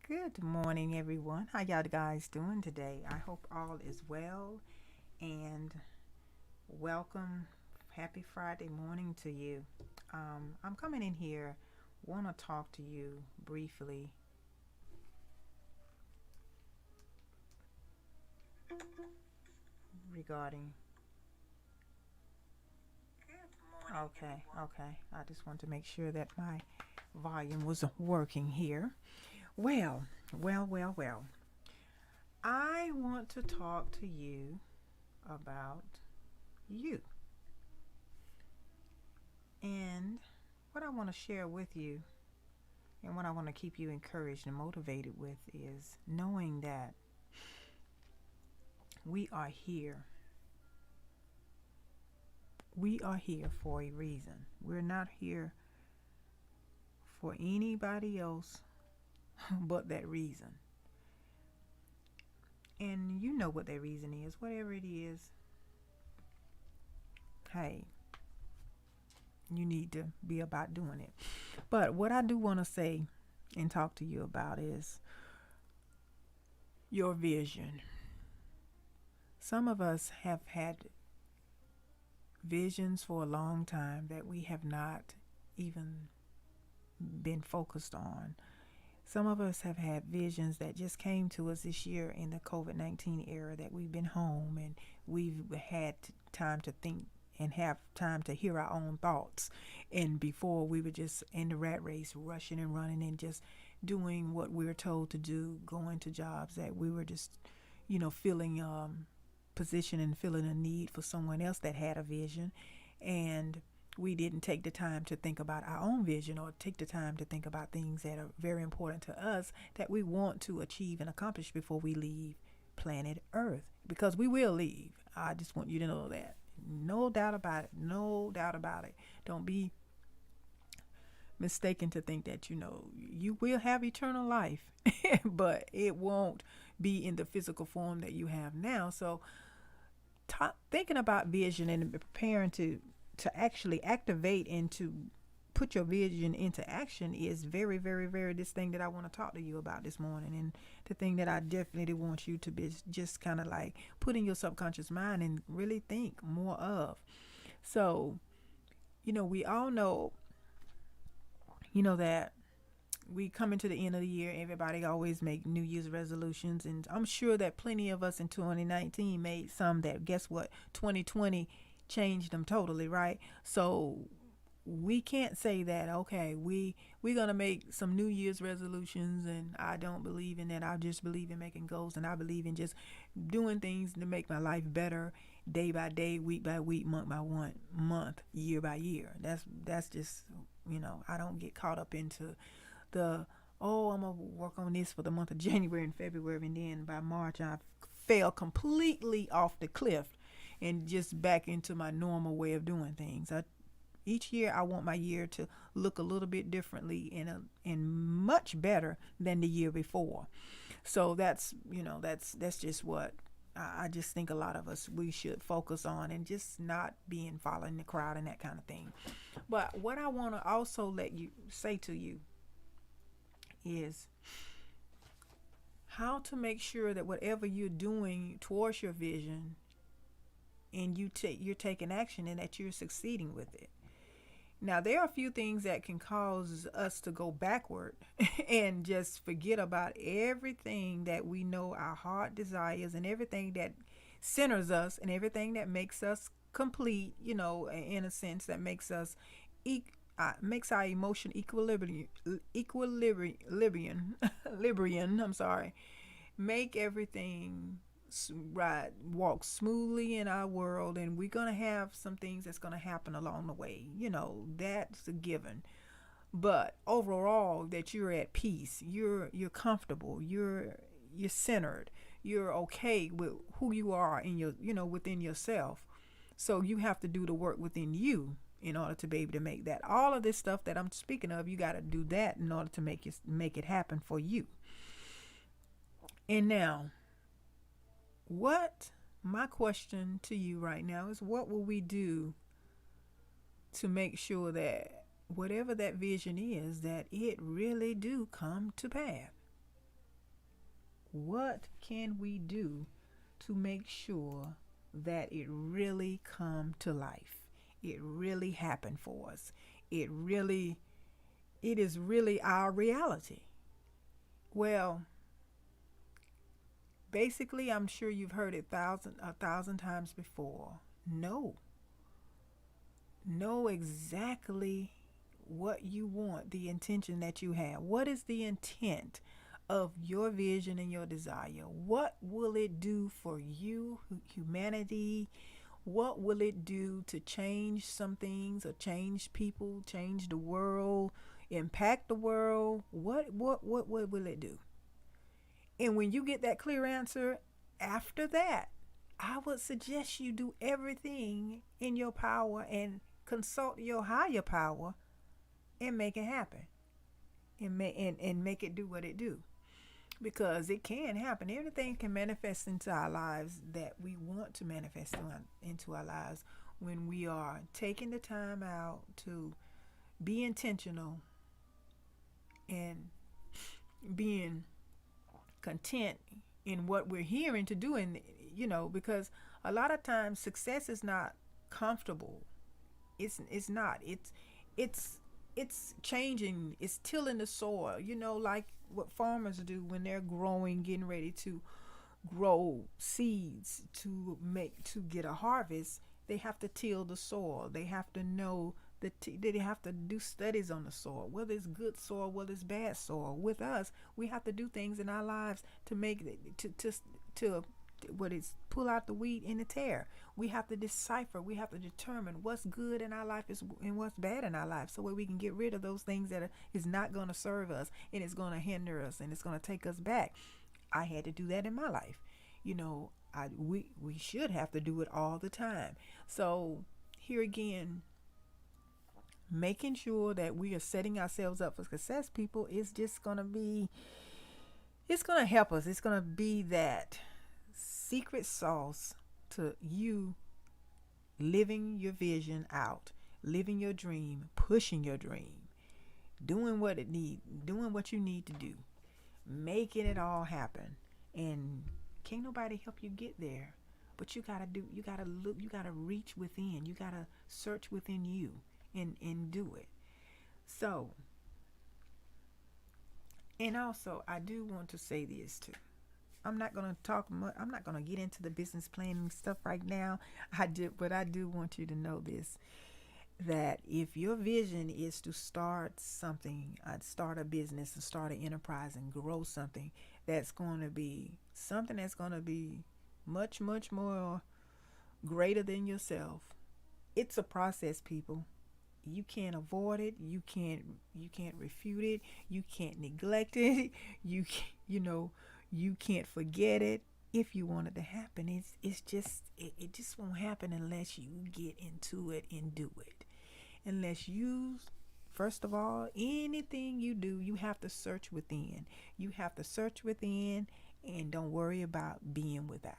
Good morning, everyone. How y'all guys doing today? I hope all is well and welcome. Happy Friday morning to you. I'm coming in here, want to talk to you briefly regarding. Okay. I just want to make sure that my volume was working here. Well. I want to talk to you about you. And what I want to share with you and what I want to keep you encouraged and motivated with is knowing that we are here. We are here for a reason. We're not here for anybody else but that reason. And you know what that reason is. Whatever it is, hey, you need to be about doing it. But what I do want to say and talk to you about is your vision. Some of us have had visions for a long time that we have not even been focused on. Some of us have had visions that just came to us this year in the COVID-19 era, that we've been home and we've had time to think and have time to hear our own thoughts. And before, we were just in the rat race, rushing and running and just doing what we were told to do, going to jobs that we were just, feeling position and feeling a need for someone else that had a vision. And we didn't take the time to think about our own vision or take the time to think about things that are very important to us that we want to achieve and accomplish before we leave planet Earth. Because we will leave. I just want you to know that. No doubt about it. No doubt about it. Don't be mistaken to think that you will have eternal life, but it won't be in the physical form that you have now. So thinking about vision and preparing to actually activate and to put your vision into action is very, very, very this thing that I want to talk to you about this morning. And the thing that I definitely want you to be just kind of like put in your subconscious mind and really think more of. So, we all know, that we come into the end of the year. Everybody always make New Year's resolutions, and I'm sure that plenty of us in 2019 made some that, guess what, 2020 changed them totally, right? So we can't say that, okay, we're gonna make some New Year's resolutions, and I don't believe in that. I just believe in making goals, and I believe in just doing things to make my life better, day by day, week by week, month by month, year by year. That's just, I don't get caught up into the, oh, I'm gonna work on this for the month of January and February, and then by March I fell completely off the cliff and just back into my normal way of doing things. Each year I want my year to look a little bit differently and much better than the year before. So that's just what I just think a lot of us, we should focus on, and just not being following the crowd and that kind of thing. But what I want to also let you say to you is how to make sure that whatever you're doing towards your vision, and you're taking action, and that you're succeeding with it. Now, there are a few things that can cause us to go backward and just forget about everything that we know our heart desires, and everything that centers us, and everything that makes us complete, in a sense, that makes us makes our emotion equilibrium, I'm sorry, make everything right, walk smoothly in our world. And we're gonna have some things that's gonna happen along the way, that's a given. But overall, that you're at peace, you're comfortable, you're centered, you're okay with who you are in your, within yourself. So you have to do the work within you in order to be able to make that. All of this stuff that I'm speaking of, you got to do that in order to make it happen for you. And now, what my question to you right now is, what will we do to make sure that whatever that vision is, that it really do come to pass? What can we do to make sure that it really come to life? It really happened for us. It really, it is really our reality. Well, basically, I'm sure you've heard it a thousand times before. No, know exactly what you want, the intention that you have. What is the intent of your vision and your desire? What will it do for you, humanity? What will it do to change some things or change people, change the world, impact the world? What will it do? And when you get that clear answer, after that, I would suggest you do everything in your power and consult your higher power and make it happen and make it do what it do, because it can happen. Everything can manifest into our lives that we want to manifest into our lives when we are taking the time out to be intentional and being content in what we're hearing to do. And because a lot of times success is not comfortable. It's not. It's it's changing. It's tilling the soil. Like what farmers do when they're growing, getting ready to grow seeds to get a harvest. They have to till the soil. They have to know they have to do studies on the soil, whether it's good soil, whether it's bad soil. With us, we have to do things in our lives to make it to what is pull out the wheat and the tare. We have to decipher. We have to determine what's good in our life and what's bad in our life, so that we can get rid of those things that is not going to serve us, and it's going to hinder us, and it's going to take us back. I had to do that in my life. We should have to do it all the time. So here again, making sure that we are setting ourselves up for success, people, is just going to be, it's going to help us. It's going to be that secret sauce to you living your vision out, living your dream, pushing your dream, doing what you need to do, making it all happen. And can't nobody help you get there, but you gotta look, you gotta reach within, you gotta search within you and do it. So, and also I do want to say this too. I'm not going to talk much. I'm not going to get into the business planning stuff right now. But I do want you to know this, that if your vision is to start something, start a business and start an enterprise and grow something that's going to be much, much more greater than yourself. It's a process, people. You can't avoid it. You can't refute it. You can't neglect it. You can't forget it. If you want it to happen, it just won't happen unless you get into it and do it. Unless you, first of all, anything you do, you have to search within. You have to search within, and don't worry about being without.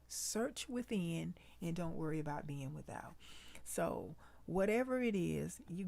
Search within and don't worry about being without. So whatever it is, you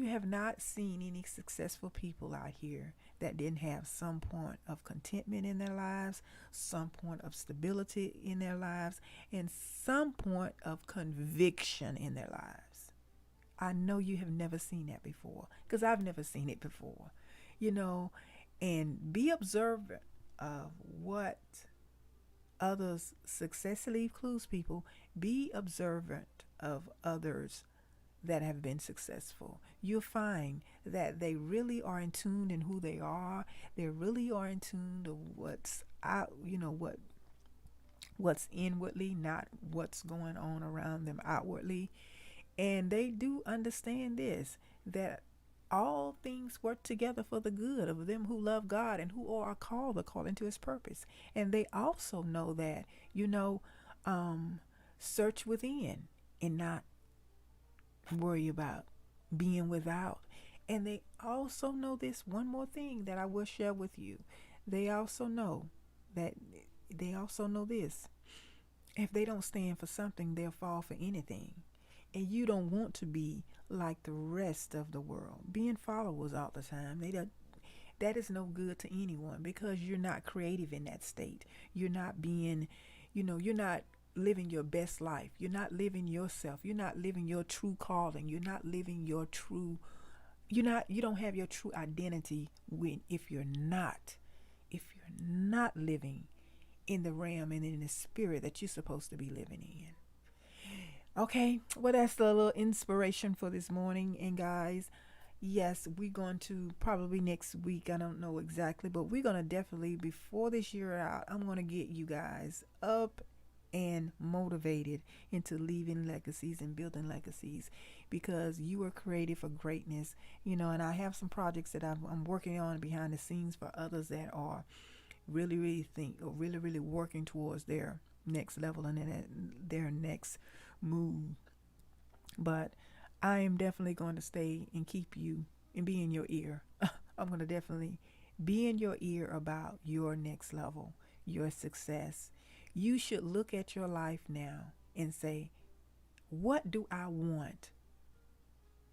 have not seen any successful people out here that didn't have some point of contentment in their lives, some point of stability in their lives, and some point of conviction in their lives. I know you have never seen that before, because I've never seen it before. And be observant of what others success leave clues, people. Be observant of others that have been successful. You'll find that they really are in tune in who they are. They really are in tune to what's out, what's inwardly, not what's going on around them outwardly. And they do understand this, that all things work together for the good of them who love God and who are called according to his purpose. And they also know that, search within and not worry about being without. And they also know this one more thing that I will share with you. They also know this. If they don't stand for something, they'll fall for anything. And you don't want to be like the rest of the world, being followers all the time. that is no good to anyone because you're not creative in that state. You're not being, you're not living your best life. You're not living yourself. You're not living your true calling. You're not living your true, you don't have your true identity when, if you're not living in the realm and in the spirit that you're supposed to be living in. Okay, well, that's the little inspiration for this morning. And guys, yes, we're going to probably next week. I don't know exactly, but we're going to definitely, before this year out, I'm going to get you guys up and motivated into leaving legacies and building legacies because you were created for greatness, and I have some projects that I'm working on behind the scenes for others that are really, really think or really, really working towards their next level and their next move. But I am definitely going to stay and keep you and be in your ear. I'm going to definitely be in your ear about your next level, your success. You should look at your life now and say, what do I want?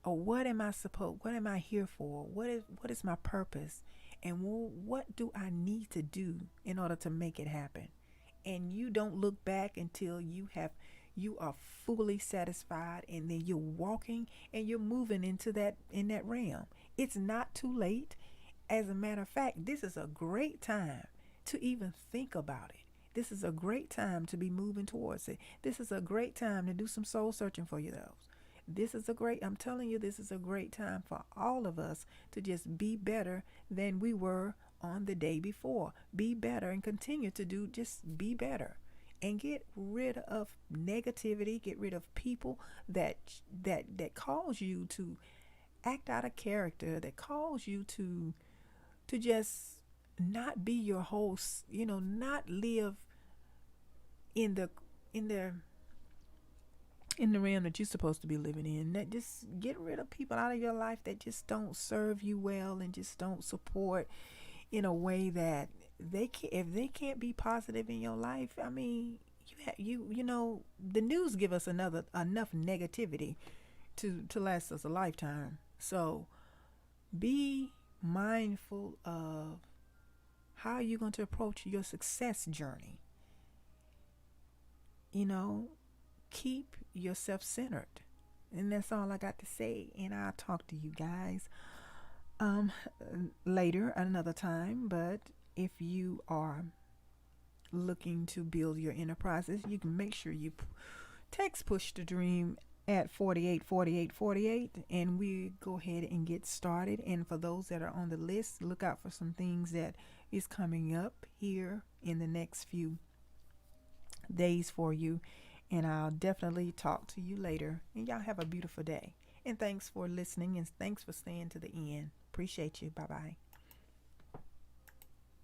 Or what am I here for? What is my purpose? And what do I need to do in order to make it happen? And you don't look back until you are fully satisfied, and then you're walking and you're moving in that realm. It's not too late. As a matter of fact, this is a great time to even think about it. This is a great time to be moving towards it. This is a great time to do some soul searching for yourselves. I'm telling you, this is a great time for all of us to just be better than we were on the day before. Be better and continue to just be better. And get rid of negativity, get rid of people that cause you to act out of character, that cause you to just not be your host, not live in the in the in the realm that you're supposed to be living in. That just get rid of people out of your life that just don't serve you well and just don't support in a way that if they can't be positive in your life. I mean, the news give us enough negativity to last us a lifetime. So be mindful of how you're going to approach your success journey. Keep yourself centered. And that's all I got to say. And I'll talk to you guys later another time. But if you are looking to build your enterprises, you can make sure you text Push the Dream at 484848, and we go ahead and get started. And for those that are on the list, look out for some things that is coming up here in the next few days for you. And I'll definitely talk to you later. And y'all have a beautiful day. And thanks for listening, and thanks for staying to the end. Appreciate you. Bye-bye.